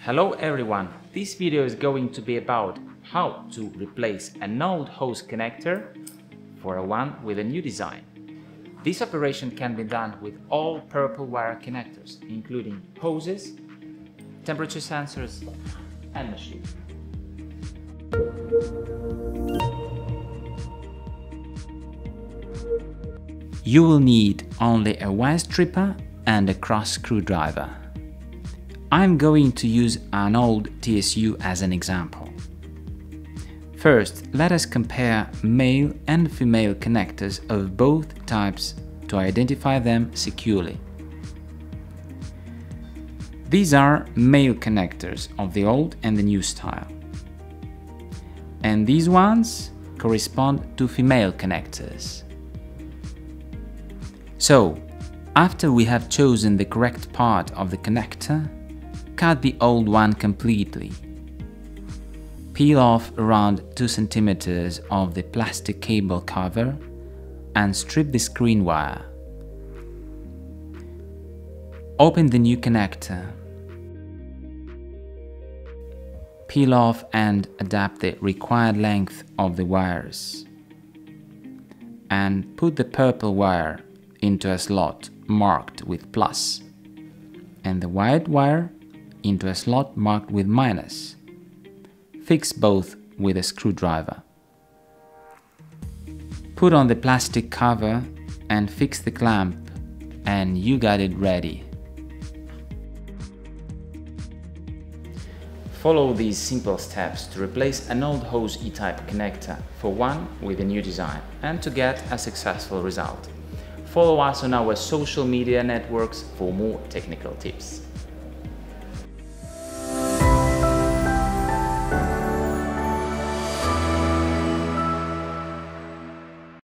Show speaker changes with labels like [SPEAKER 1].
[SPEAKER 1] Hello everyone, this video is going to be about how to replace an old hose connector for a one with a new design. This operation can be done with all purple wire connectors, including hoses, temperature sensors and machine. You will need only a wire stripper and a cross screwdriver. I'm going to use an old TSU as an example. First, let us compare male and female connectors of both types to identify them securely. These are male connectors of the old and the new style. And these ones correspond to female connectors. So, after we have chosen the correct part of the connector, cut the old one completely. Peel off around 2 cm of the plastic cable cover and strip the screen wire. Open the new connector. Peel off and adapt the required length of the wires. And put the purple wire into a slot marked with plus, and the white wire into a slot marked with minus. Fix both with a screwdriver. Put on the plastic cover and fix the clamp, and you got it ready. Follow these simple steps to replace an old hose E-type connector for one with a new design and to get a successful result. Follow us on our social media networks for more technical tips.